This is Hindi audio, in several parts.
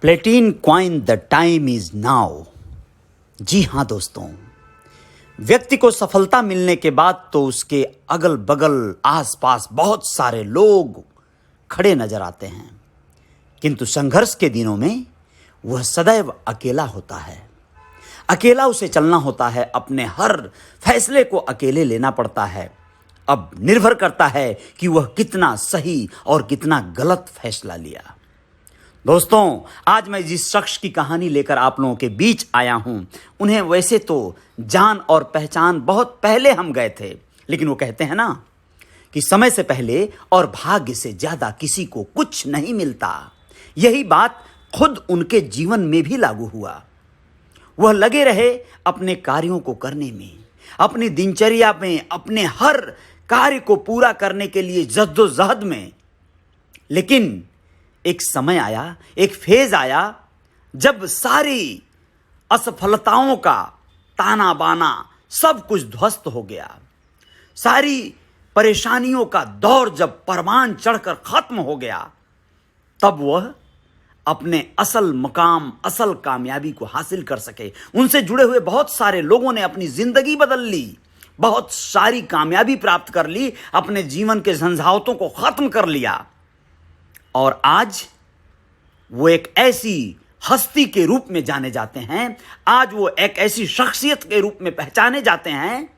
प्लेटिन coin the time is now. जी हाँ दोस्तों, व्यक्ति को सफलता मिलने के बाद तो उसके अगल बगल आसपास बहुत सारे लोग खड़े नजर आते हैं, किंतु संघर्ष के दिनों में वह सदैव अकेला होता है। अकेला उसे चलना होता है, अपने हर फैसले को अकेले लेना पड़ता है। अब निर्भर करता है कि वह कितना सही और कितना गलत फैसला लिया। दोस्तों, आज मैं जिस शख्स की कहानी लेकर आप लोगों के बीच आया हूं, उन्हें वैसे तो जान और पहचान बहुत पहले हम गए थे, लेकिन वो कहते हैं ना कि समय से पहले और भाग्य से ज्यादा किसी को कुछ नहीं मिलता। यही बात खुद उनके जीवन में भी लागू हुआ। वह लगे रहे अपने कार्यों को करने में, अपनी दिनचर्या में, अपने हर कार्य को पूरा करने के लिए जद्दोजहद में। लेकिन एक समय आया, एक फेज आया जब सारी असफलताओं का ताना बाना सब कुछ ध्वस्त हो गया। सारी परेशानियों का दौर जब परवान चढ़कर खत्म हो गया, तब वह अपने असल मुकाम, असल कामयाबी को हासिल कर सके। उनसे जुड़े हुए बहुत सारे लोगों ने अपनी जिंदगी बदल ली, बहुत सारी कामयाबी प्राप्त कर ली, अपने जीवन के झंझावतों को खत्म कर लिया। और आज वो एक ऐसी हस्ती के रूप में जाने जाते हैं, आज वो एक ऐसी शख्सियत के रूप में पहचाने जाते हैं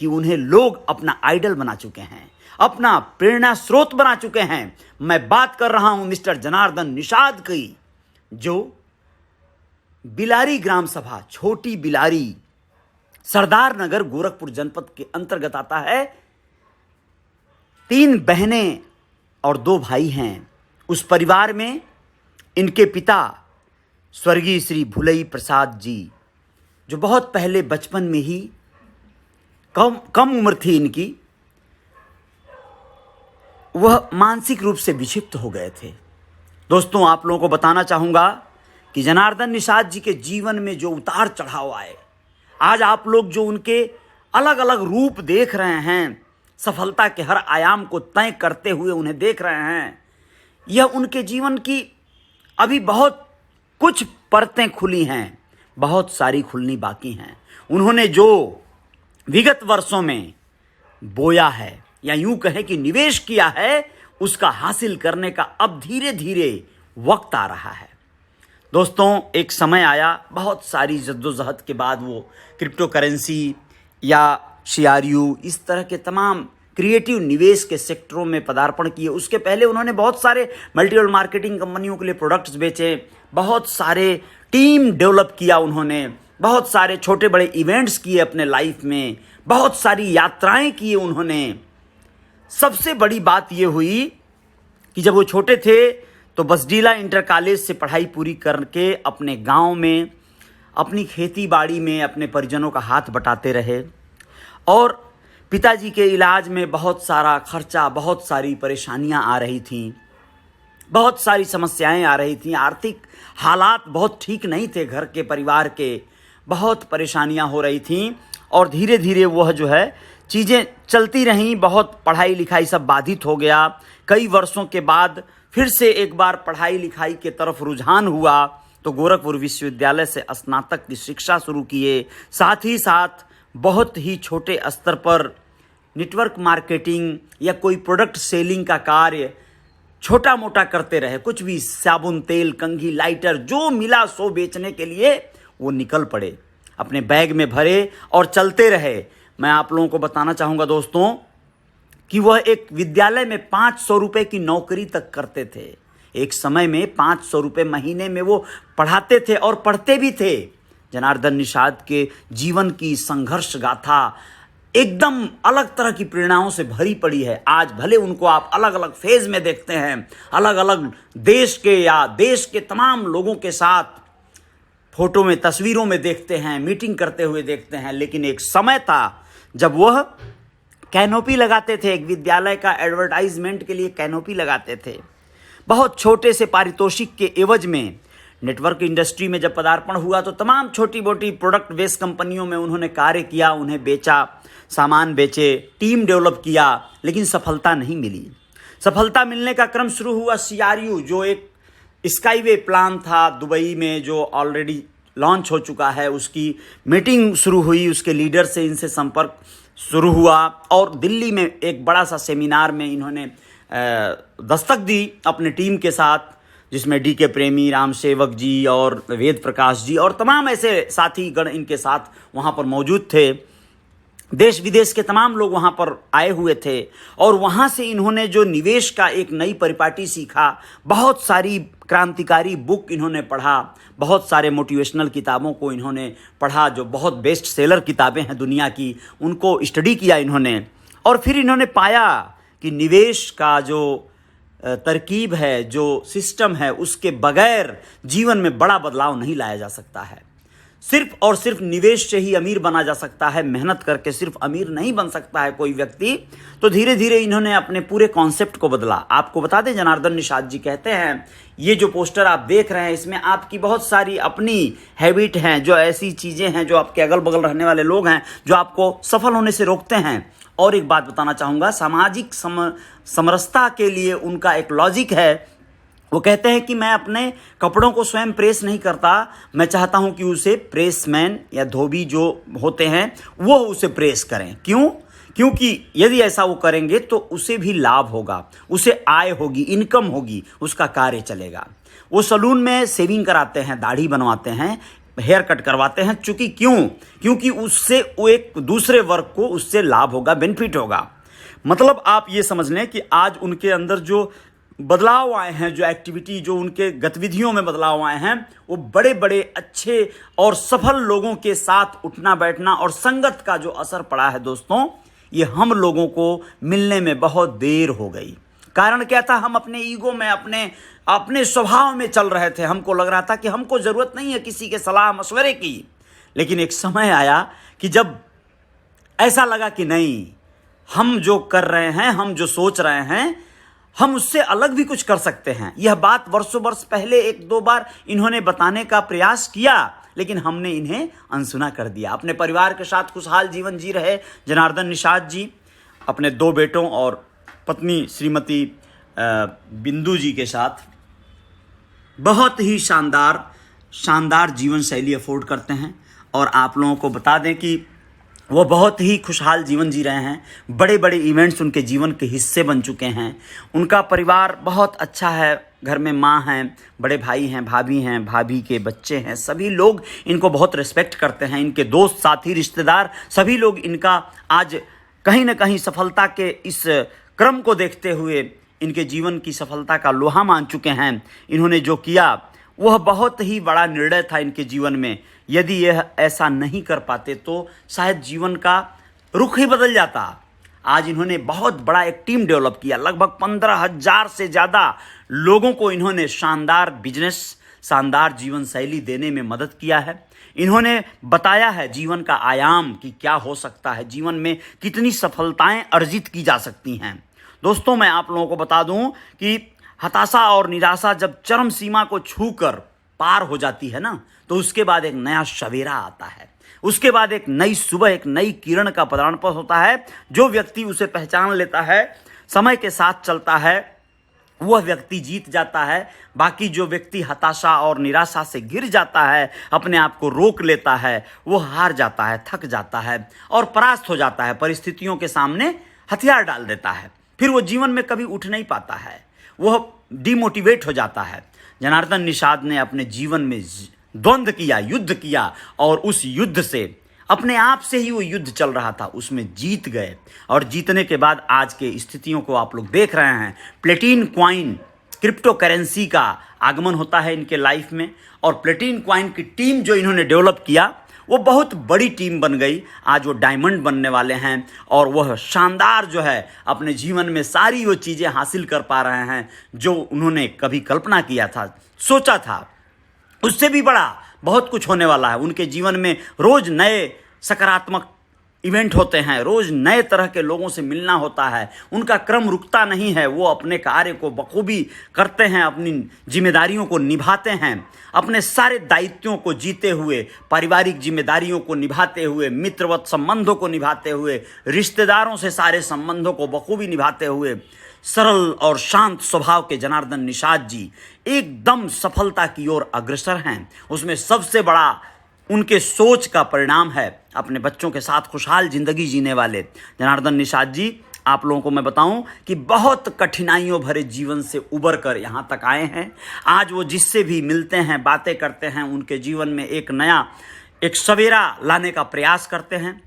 कि उन्हें लोग अपना आइडल बना चुके हैं, अपना प्रेरणा स्रोत बना चुके हैं। मैं बात कर रहा हूं मिस्टर जनार्दन निषाद की, जो बिलारी ग्राम सभा, छोटी बिलारी, सरदार नगर, गोरखपुर जनपद के अंतर्गत आता है। 3 बहनें और 2 भाई हैं। उस परिवार में इनके पिता स्वर्गीय श्री भुलई प्रसाद जी, जो बहुत पहले बचपन में ही कम उम्र थी इनकी, वह मानसिक रूप से विक्षिप्त हो गए थे। दोस्तों, आप लोगों को बताना चाहूंगा कि जनार्दन निषाद जी के जीवन में जो उतार चढ़ाव आए, आज आप लोग जो उनके अलग अलग रूप देख रहे हैं, सफलता के हर आयाम को तय करते हुए उन्हें देख रहे हैं, यह उनके जीवन की अभी बहुत कुछ परतें खुली हैं, बहुत सारी खुलनी बाकी हैं। उन्होंने जो विगत वर्षों में बोया है, या यूं कहें कि निवेश किया है, उसका हासिल करने का अब धीरे धीरे वक्त आ रहा है। दोस्तों, एक समय आया, बहुत सारी जद्दोजहद के बाद वो क्रिप्टो करेंसी या CRU, इस तरह के तमाम क्रिएटिव निवेश के सेक्टरों में पदार्पण किए। उसके पहले उन्होंने बहुत सारे मल्टीलेवल मार्केटिंग कंपनियों के लिए प्रोडक्ट्स बेचे, बहुत सारे टीम डेवलप किया उन्होंने, बहुत सारे छोटे बड़े इवेंट्स किए अपने लाइफ में, बहुत सारी यात्राएं किए उन्होंने। सबसे बड़ी बात यह हुई कि जब वो छोटे थे तो बसडीला इंटर कॉलेज से पढ़ाई पूरी करके अपने गांव में, अपनी खेती बाड़ी में अपने परिजनों का हाथ बटाते रहे। और पिताजी के इलाज में बहुत सारा खर्चा, बहुत सारी परेशानियां आ रही थीं, बहुत सारी समस्याएं आ रही थीं। आर्थिक हालात बहुत ठीक नहीं थे, घर के परिवार के बहुत परेशानियां हो रही थीं। और धीरे धीरे वह जो है चीज़ें चलती रहीं, बहुत पढ़ाई लिखाई सब बाधित हो गया। कई वर्षों के बाद फिर से एक बार पढ़ाई लिखाई के तरफ रुझान हुआ, तो गोरखपुर विश्वविद्यालय से स्नातक की शिक्षा शुरू किए। साथ ही साथ बहुत ही छोटे स्तर पर नेटवर्क मार्केटिंग या कोई प्रोडक्ट सेलिंग का कार्य छोटा मोटा करते रहे। कुछ भी साबुन, तेल, कंघी, लाइटर, जो मिला सो बेचने के लिए वो निकल पड़े, अपने बैग में भरे और चलते रहे। मैं आप लोगों को बताना चाहूँगा दोस्तों कि वह एक विद्यालय में 500 रुपये की नौकरी तक करते थे। एक समय में 500 रुपये महीने में वो पढ़ाते थे और पढ़ते भी थे। जनार्दन निषाद के जीवन की संघर्ष गाथा एकदम अलग तरह की प्रेरणाओं से भरी पड़ी है। आज भले उनको आप अलग अलग फेज में देखते हैं, अलग अलग देश के या देश के तमाम लोगों के साथ फोटो में, तस्वीरों में देखते हैं, मीटिंग करते हुए देखते हैं, लेकिन एक समय था जब वह कैनोपी लगाते थे। एक विद्यालय का एडवर्टाइजमेंट के लिए कैनोपी लगाते थे। बहुत छोटे से पारितोषिक के एवज में नेटवर्क इंडस्ट्री में जब पदार्पण हुआ तो तमाम छोटी मोटी प्रोडक्ट बेस्ड कंपनियों में उन्होंने कार्य किया, उन्हें बेचा, सामान बेचे, टीम डेवलप किया, लेकिन सफलता नहीं मिली। सफलता मिलने का क्रम शुरू हुआ CRU, जो एक स्काईवे प्लान था दुबई में जो ऑलरेडी लॉन्च हो चुका है, उसकी मीटिंग शुरू हुई, उसके लीडर से इनसे संपर्क शुरू हुआ और दिल्ली में एक बड़ा सा सेमिनार में इन्होंने दस्तक दी अपने टीम के साथ, जिसमें DK प्रेमी, राम सेवक जी और वेद प्रकाश जी और तमाम ऐसे साथी गण इनके साथ वहाँ पर मौजूद थे। देश विदेश के तमाम लोग वहाँ पर आए हुए थे और वहाँ से इन्होंने जो निवेश का एक नई परिपाटी सीखा, बहुत सारी क्रांतिकारी बुक इन्होंने पढ़ा, बहुत सारे मोटिवेशनल किताबों को इन्होंने पढ़ा जो बहुत बेस्ट सेलर किताबें हैं दुनिया की, उनको स्टडी किया इन्होंने। और फिर इन्होंने पाया कि निवेश का जो तरकीब है, जो सिस्टम है, उसके बगैर जीवन में बड़ा बदलाव नहीं लाया जा सकता है। सिर्फ और सिर्फ निवेश से ही अमीर बना जा सकता है, मेहनत करके सिर्फ अमीर नहीं बन सकता है कोई व्यक्ति। तो धीरे धीरे इन्होंने अपने पूरे कॉन्सेप्ट को बदला। आपको बता दें, जनार्दन निषाद जी कहते हैं, ये जो पोस्टर आप देख रहे हैं इसमें आपकी बहुत सारी अपनी हैबिट हैं, जो ऐसी चीज़ें हैं जो आपके अगल बगल रहने वाले लोग हैं जो आपको सफल होने से रोकते हैं। और एक बात बताना चाहूँगा, सामाजिक समरसता के लिए उनका एक लॉजिक है। वो कहते हैं कि मैं अपने कपड़ों को स्वयं प्रेस नहीं करता, मैं चाहता हूं कि उसे प्रेसमैन या धोबी जो होते हैं वो उसे प्रेस करें। क्यों? क्योंकि यदि ऐसा वो करेंगे तो उसे भी लाभ होगा, उसे आय होगी, इनकम होगी, उसका कार्य चलेगा। वो सलून में शेविंग कराते हैं, दाढ़ी बनवाते हैं, हेयर कट करवाते हैं। क्योंकि उससे वो एक दूसरे वर्ग को उससे लाभ होगा, बेनिफिट होगा। मतलब आप ये समझ लें कि आज उनके अंदर जो बदलाव आए हैं, जो एक्टिविटी, जो उनके गतिविधियों में बदलाव आए हैं, वो बड़े बड़े अच्छे और सफल लोगों के साथ उठना बैठना और संगत का जो असर पड़ा है दोस्तों, ये हम लोगों को मिलने में बहुत देर हो गई। कारण क्या था? हम अपने ईगो में, अपने स्वभाव में चल रहे थे। हमको लग रहा था कि हमको ज़रूरत नहीं है किसी के सलाह मशवरे की। लेकिन एक समय आया कि जब ऐसा लगा कि नहीं, हम जो कर रहे हैं, हम जो सोच रहे हैं, हम उससे अलग भी कुछ कर सकते हैं। यह बात वर्षों वर्ष पहले एक दो बार इन्होंने बताने का प्रयास किया, लेकिन हमने इन्हें अनसुना कर दिया। अपने परिवार के साथ खुशहाल जीवन जी रहे जनार्दन निषाद जी, अपने 2 बेटों और पत्नी श्रीमती बिंदु जी के साथ बहुत ही शानदार जीवन शैली अफोर्ड करते हैं। और आप लोगों को बता दें कि वो बहुत ही खुशहाल जीवन जी रहे हैं। बड़े बड़े इवेंट्स उनके जीवन के हिस्से बन चुके हैं। उनका परिवार बहुत अच्छा है, घर में माँ हैं, बड़े भाई हैं, भाभी हैं, भाभी के बच्चे हैं, सभी लोग इनको बहुत रिस्पेक्ट करते हैं। इनके दोस्त, साथी, रिश्तेदार सभी लोग इनका आज कहीं ना कहीं सफलता के इस क्रम को देखते हुए इनके जीवन की सफलता का लोहा मान चुके हैं। इन्होंने जो किया वह बहुत ही बड़ा निर्णय था इनके जीवन में। यदि यह ऐसा नहीं कर पाते तो शायद जीवन का रुख ही बदल जाता। आज इन्होंने बहुत बड़ा एक टीम डेवलप किया, लगभग 15,000 से ज़्यादा लोगों को इन्होंने शानदार बिजनेस, शानदार जीवन शैली देने में मदद किया है। इन्होंने बताया है जीवन का आयाम कि क्या हो सकता है, जीवन में कितनी सफलताएं अर्जित की जा सकती हैं। दोस्तों, मैं आप लोगों को बता दूं कि हताशा और निराशा जब चरम सीमा को छूकर पार हो जाती है ना, तो उसके बाद एक नया सवेरा आता है। उसके बाद एक नई सुबह, एक नई किरण का पदार्पण होता है। जो व्यक्ति उसे पहचान लेता है, समय के साथ चलता है, वह व्यक्ति जीत जाता है। बाकी जो व्यक्ति हताशा और निराशा से गिर जाता है, अपने आप को रोक लेता है, वह हार जाता है, थक जाता है और परास्त हो जाता है, परिस्थितियों के सामने हथियार डाल देता है। फिर वो जीवन में कभी उठ नहीं पाता है, वह डिमोटिवेट हो जाता है। जनार्दन निषाद ने अपने जीवन में द्वंद्व किया, युद्ध किया, और उस युद्ध से अपने आप से ही वो युद्ध चल रहा था, उसमें जीत गए। और जीतने के बाद आज के स्थितियों को आप लोग देख रहे हैं। प्लेटिन क्वाइन, क्रिप्टो करेंसी का आगमन होता है इनके लाइफ में, और प्लेटिन क्वाइन की टीम जो इन्होंने डेवलप किया वो बहुत बड़ी टीम बन गई। आज वो डायमंड बनने वाले हैं और वह शानदार जो है अपने जीवन में सारी वो चीज़ें हासिल कर पा रहे हैं जो उन्होंने कभी कल्पना किया था, सोचा था। उससे भी बड़ा बहुत कुछ होने वाला है उनके जीवन में। रोज नए सकारात्मक इवेंट होते हैं, रोज नए तरह के लोगों से मिलना होता है। उनका क्रम रुकता नहीं है, वो अपने कार्य को बखूबी करते हैं, अपनी जिम्मेदारियों को निभाते हैं, अपने सारे दायित्वों को जीते हुए, पारिवारिक जिम्मेदारियों को निभाते हुए, मित्रवत संबंधों को निभाते हुए, रिश्तेदारों से सारे संबंधों को बखूबी निभाते हुए, सरल और शांत स्वभाव के जनार्दन निषाद जी एकदम सफलता की ओर अग्रसर हैं। उसमें सबसे बड़ा उनके सोच का परिणाम है अपने बच्चों के साथ खुशहाल जिंदगी जीने वाले जनार्दन निषाद जी। आप लोगों को मैं बताऊं कि बहुत कठिनाइयों भरे जीवन से उबर कर यहाँ तक आए हैं। आज वो जिससे भी मिलते हैं, बातें करते हैं, उनके जीवन में एक सवेरा लाने का प्रयास करते हैं।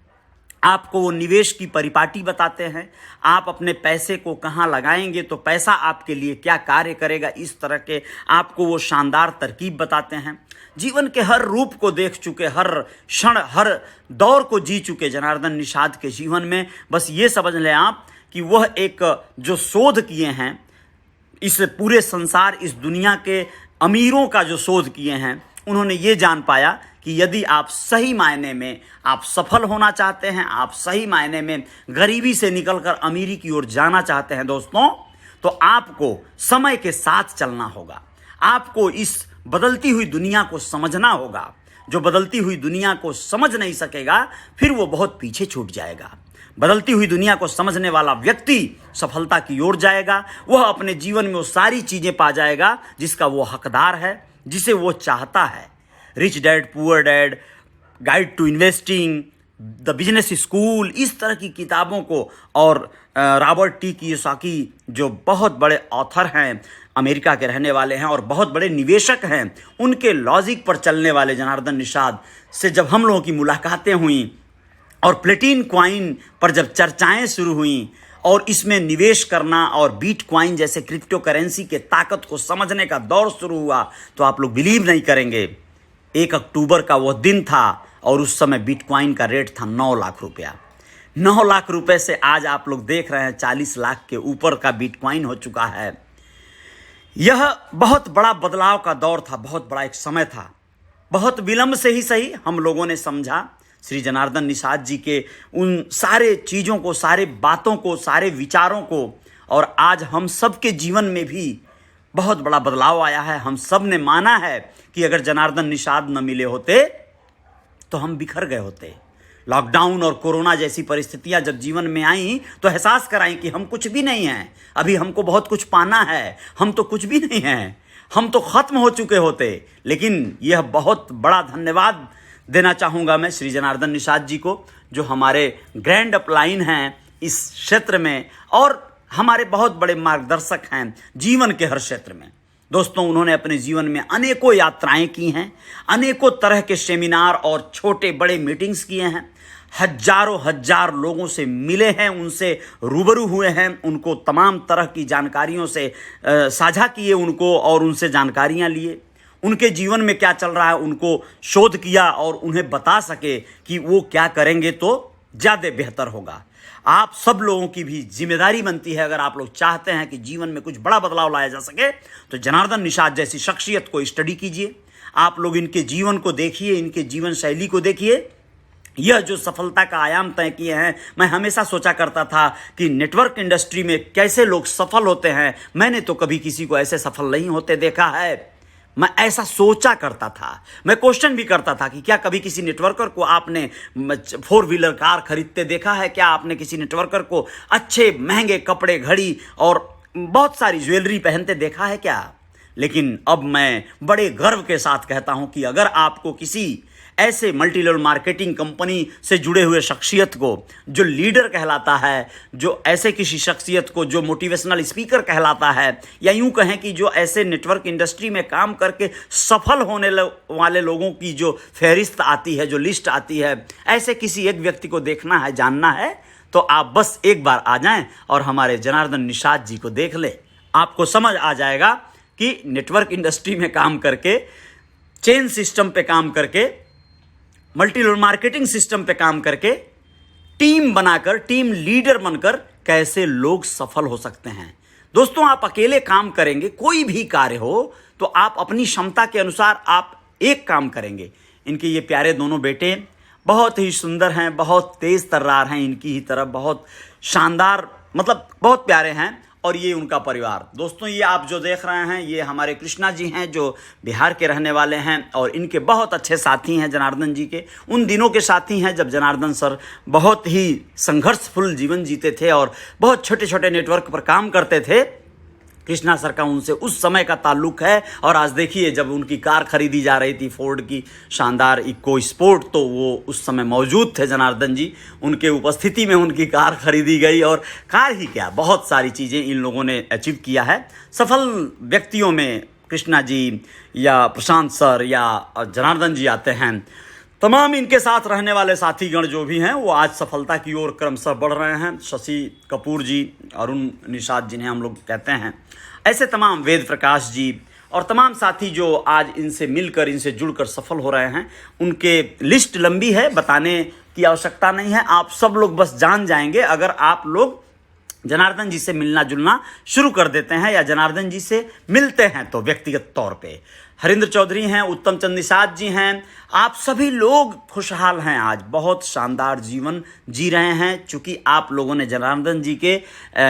आपको वो निवेश की परिपाटी बताते हैं। आप अपने पैसे को कहाँ लगाएंगे तो पैसा आपके लिए क्या कार्य करेगा, इस तरह के आपको वो शानदार तरकीब बताते हैं। जीवन के हर रूप को देख चुके, हर क्षण, हर दौर को जी चुके जनार्दन निषाद के जीवन में बस ये समझ लें आप कि वह एक जो शोध किए हैं, इस पूरे संसार, इस दुनिया के अमीरों का जो शोध किए हैं, उन्होंने ये जान पाया कि यदि आप सही मायने में आप सफल होना चाहते हैं, आप सही मायने में गरीबी से निकलकर अमीरी की ओर जाना चाहते हैं दोस्तों, तो आपको समय के साथ चलना होगा। आपको इस बदलती हुई दुनिया को समझना होगा। जो बदलती हुई दुनिया को समझ नहीं सकेगा फिर वो बहुत पीछे छूट जाएगा। बदलती हुई दुनिया को समझने वाला व्यक्ति सफलता की ओर जाएगा। वह अपने जीवन में वो सारी चीजें पा जाएगा जिसका वो हकदार है, जिसे वो चाहता है। Rich dad poor dad, guide to investing, the business school, इस तरह की किताबों को, और रॉबर्ट टी कियोसाकी जो बहुत बड़े ऑथर हैं, अमेरिका के रहने वाले हैं और बहुत बड़े निवेशक हैं, उनके लॉजिक पर चलने वाले जनार्दन निषाद से जब हम लोगों की मुलाकातें हुई और प्लेटिन क्वाइन पर जब चर्चाएं शुरू हुई और इसमें निवेश करना और बिटकॉइन जैसे क्रिप्टो करेंसी के ताकत को समझने का दौर शुरू हुआ, तो आप लोग बिलीव नहीं करेंगे, 1 अक्टूबर का वह दिन था और उस समय बिटकॉइन का रेट था 9 लाख रुपया। 9 लाख रुपए से आज आप लोग देख रहे हैं 40 लाख के ऊपर का बिटकॉइन हो चुका है। यह बहुत बड़ा बदलाव का दौर था, बहुत बड़ा एक समय था। बहुत विलंब से ही सही हम लोगों ने समझा श्री जनार्दन निषाद जी के उन सारे चीज़ों को, सारे बातों को, सारे विचारों को, और आज हम सब के जीवन में भी बहुत बड़ा बदलाव आया है। हम सब ने माना है कि अगर जनार्दन निषाद न मिले होते तो हम बिखर गए होते। लॉकडाउन और कोरोना जैसी परिस्थितियां जब जीवन में आई तो एहसास कराई कि हम कुछ भी नहीं हैं, अभी हमको बहुत कुछ पाना है, हम तो कुछ भी नहीं हैं, हम तो खत्म हो चुके होते। लेकिन यह बहुत बड़ा धन्यवाद देना चाहूँगा मैं श्री जनार्दन निषाद जी को, जो हमारे ग्रैंड अपलाइन हैं इस क्षेत्र में और हमारे बहुत बड़े मार्गदर्शक हैं जीवन के हर क्षेत्र में। दोस्तों, उन्होंने अपने जीवन में अनेकों यात्राएं की हैं, अनेकों तरह के सेमिनार और छोटे बड़े मीटिंग्स किए हैं, हजारों हजार लोगों से मिले हैं, उनसे रूबरू हुए हैं, उनको तमाम तरह की जानकारियों से साझा किए उनको और उनसे जानकारियां लिए। उनके जीवन में क्या चल रहा है उनको शोध किया और उन्हें बता सके कि वो क्या करेंगे तो ज़्यादा बेहतर होगा। आप सब लोगों की भी जिम्मेदारी बनती है, अगर आप लोग चाहते हैं कि जीवन में कुछ बड़ा बदलाव लाया जा सके तो जनार्दन निषाद जैसी शख्सियत को स्टडी कीजिए। आप लोग इनके जीवन को देखिए, इनके जीवन शैली को देखिए। यह जो सफलता का आयाम तय किए हैं, मैं हमेशा सोचा करता था कि नेटवर्क इंडस्ट्री में कैसे लोग सफल होते हैं, मैंने तो कभी किसी को ऐसे सफल नहीं होते देखा है। मैं ऐसा सोचा करता था, मैं क्वेश्चन भी करता था कि क्या कभी किसी नेटवर्कर को आपने 4 व्हीलर कार खरीदते देखा है? क्या आपने किसी नेटवर्कर को अच्छे महंगे कपड़े, घड़ी और बहुत सारी ज्वेलरी पहनते देखा है क्या? लेकिन अब मैं बड़े गर्व के साथ कहता हूं कि अगर आपको किसी ऐसे मल्टी लेवल मार्केटिंग कंपनी से जुड़े हुए शख्सियत को, जो लीडर कहलाता है, जो ऐसे किसी शख्सियत को जो मोटिवेशनल स्पीकर कहलाता है, या यूं कहें कि जो ऐसे नेटवर्क इंडस्ट्री में काम करके सफल होने वाले लोगों की जो फहरिस्त आती है, जो लिस्ट आती है, ऐसे किसी एक व्यक्ति को देखना है, जानना है, तो आप बस एक बार आ जाएं और हमारे जनार्दन निषाद जी को देख ले। आपको समझ आ जाएगा कि नेटवर्क इंडस्ट्री में काम करके, चेन सिस्टम पे काम करके, मल्टी लेवल मार्केटिंग सिस्टम पे काम करके, टीम बनाकर, टीम लीडर बनकर कैसे लोग सफल हो सकते हैं। दोस्तों, आप अकेले काम करेंगे, कोई भी कार्य हो तो आप अपनी क्षमता के अनुसार आप एक काम करेंगे। इनके ये प्यारे दोनों बेटे बहुत ही सुंदर हैं, बहुत तेज तर्रार हैं, इनकी ही तरह बहुत शानदार, मतलब बहुत प्यारे हैं और ये उनका परिवार। दोस्तों ये आप जो देख रहे हैं ये हमारे कृष्णा जी हैं जो बिहार के रहने वाले हैं और इनके बहुत अच्छे साथी हैं जनार्दन जी के, उन दिनों के साथी हैं जब जनार्दन सर बहुत ही संघर्षफुल जीवन जीते थे और बहुत छोटे छोटे नेटवर्क पर काम करते थे। कृष्णा सर का उनसे उस समय का ताल्लुक है और आज देखिए जब उनकी कार खरीदी जा रही थी फोर्ड की शानदार इको स्पोर्ट, तो वो उस समय मौजूद थे जनार्दन जी, उनके उपस्थिति में उनकी कार खरीदी गई। और कार ही क्या, बहुत सारी चीज़ें इन लोगों ने अचीव किया है। सफल व्यक्तियों में कृष्णा जी या प्रशांत सर या जनार्दन जी आते हैं। तमाम इनके साथ रहने वाले साथीगण जो भी हैं वो आज सफलता की ओर क्रमशः बढ़ रहे हैं। शशि कपूर जी, अरुण निषाद जिन्हें हम लोग कहते हैं, ऐसे तमाम वेद प्रकाश जी और तमाम साथी जो आज इनसे मिलकर इनसे जुड़कर सफल हो रहे हैं। उनके लिस्ट लंबी है, बताने की आवश्यकता नहीं है, आप सब लोग बस जान जाएंगे अगर आप लोग जनार्दन जी से मिलना जुलना शुरू कर देते हैं या जनार्दन जी से मिलते हैं तो व्यक्तिगत तौर पे। हरिंद्र चौधरी हैं, उत्तम चंद निषाद जी हैं, आप सभी लोग खुशहाल हैं, आज बहुत शानदार जीवन जी रहे हैं। चूँकि आप लोगों ने जनार्दन जी के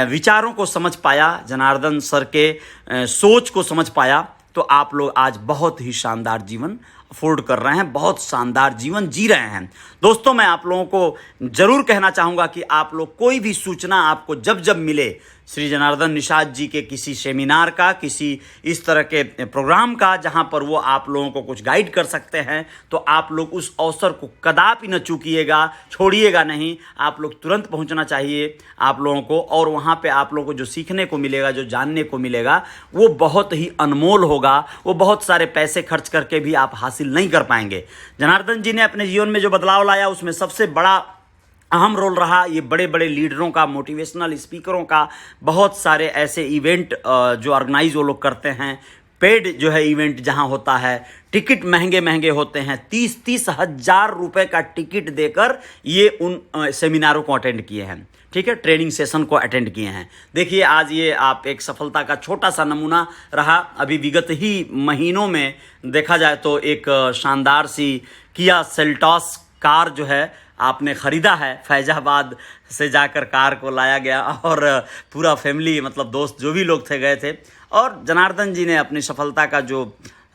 विचारों को समझ पाया, जनार्दन सर के सोच को समझ पाया, तो आप लोग आज बहुत ही शानदार जीवन अफोर्ड कर रहे हैं, बहुत शानदार जीवन जी रहे हैं। दोस्तों मैं आप लोगों को जरूर कहना चाहूँगा कि आप लोग कोई भी सूचना आपको जब जब मिले श्री जनार्दन निषाद जी के किसी सेमिनार का, किसी इस तरह के प्रोग्राम का जहां पर वो आप लोगों को कुछ गाइड कर सकते हैं, तो आप लोग उस अवसर को कदापि न चूकिएगा, छोड़िएगा नहीं, आप लोग तुरंत पहुंचना चाहिए आप लोगों को। और वहां पे आप लोगों को जो सीखने को मिलेगा, जो जानने को मिलेगा, वो बहुत ही अनमोल होगा, वो बहुत सारे पैसे खर्च करके भी आप हासिल नहीं कर पाएंगे। जनार्दन जी ने अपने जीवन में जो बदलाव लाया उसमें सबसे बड़ा अहम रोल रहा ये बड़े बड़े लीडरों का, मोटिवेशनल स्पीकरों का। बहुत सारे ऐसे इवेंट जो ऑर्गेनाइज वो लोग करते हैं, पेड जो है इवेंट जहां होता है, टिकट महंगे महंगे होते हैं, 30-30 हज़ार रुपए का टिकट देकर ये उन सेमिनारों को अटेंड किए हैं, ठीक है, ट्रेनिंग सेशन को अटेंड किए हैं। देखिए आज ये आप एक सफलता का छोटा सा नमूना रहा। अभी विगत ही महीनों में देखा जाए तो एक शानदार सी किया सेल्टॉस कार जो है आपने ख़रीदा है। फैजाबाद से जाकर कार को लाया गया और पूरा फैमिली, मतलब दोस्त जो भी लोग थे, गए थे। और जनार्दन जी ने अपनी सफलता का जो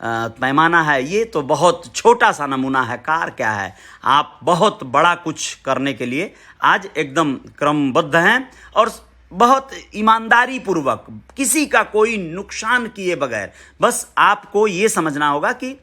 पैमाना है ये तो बहुत छोटा सा नमूना है। कार क्या है, आप बहुत बड़ा कुछ करने के लिए आज एकदम क्रमबद्ध हैं और बहुत ईमानदारी पूर्वक, किसी का कोई नुकसान किए बगैर। बस आपको ये समझना होगा कि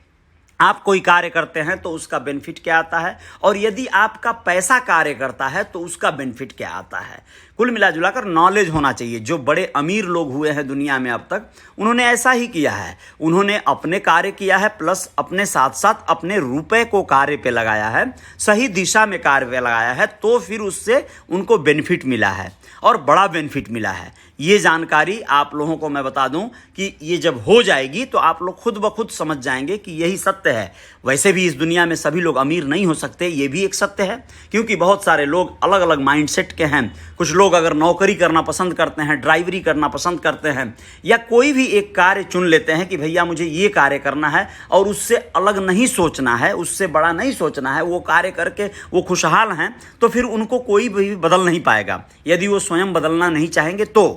आप कोई कार्य करते हैं तो उसका बेनिफिट क्या आता है, और यदि आपका पैसा कार्य करता है तो उसका बेनिफिट क्या आता है। कुल मिला जुला कर नॉलेज होना चाहिए। जो बड़े अमीर लोग हुए हैं दुनिया में अब तक, उन्होंने ऐसा ही किया है। उन्होंने अपने कार्य किया है, प्लस अपने साथ साथ अपने रुपए को कार्य पे लगाया है, सही दिशा में कार्य पे लगाया है, तो फिर उससे उनको बेनिफिट मिला है और बड़ा बेनिफिट मिला है। ये जानकारी आप लोगों को मैं बता दूं कि ये जब हो जाएगी तो आप लोग खुद ब खुद समझ जाएंगे कि यही सत्य है। वैसे भी इस दुनिया में सभी लोग अमीर नहीं हो सकते, ये भी एक सत्य है, क्योंकि बहुत सारे लोग अलग अलग माइंडसेट के हैं। कुछ लोग अगर नौकरी करना पसंद करते हैं, ड्राइवरी करना पसंद करते हैं, या कोई भी एक कार्य चुन लेते हैं कि भैया मुझे ये कार्य करना है और उससे अलग नहीं सोचना है, उससे बड़ा नहीं सोचना है, वो कार्य करके वो खुशहाल हैं, तो फिर उनको कोई भी बदल नहीं पाएगा यदि वो स्वयं बदलना नहीं चाहेंगे। तो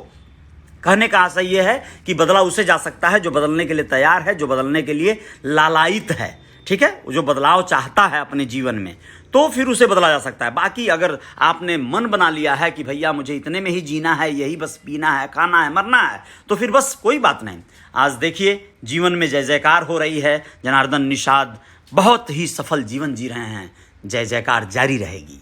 कहने का आशय यह है कि बदला उसे जा सकता है जो बदलने के लिए तैयार है, जो बदलने के लिए लालायित है, ठीक है, जो बदलाव चाहता है अपने जीवन में, तो फिर उसे बदला जा सकता है। बाकी अगर आपने मन बना लिया है कि भैया मुझे इतने में ही जीना है, यही बस पीना है, खाना है, मरना है, तो फिर बस कोई बात नहीं। आज देखिए जीवन में जय जयकार हो रही है। जनार्दन निषाद बहुत ही सफल जीवन जी रहे हैं, जय जयकार जारी रहेगी।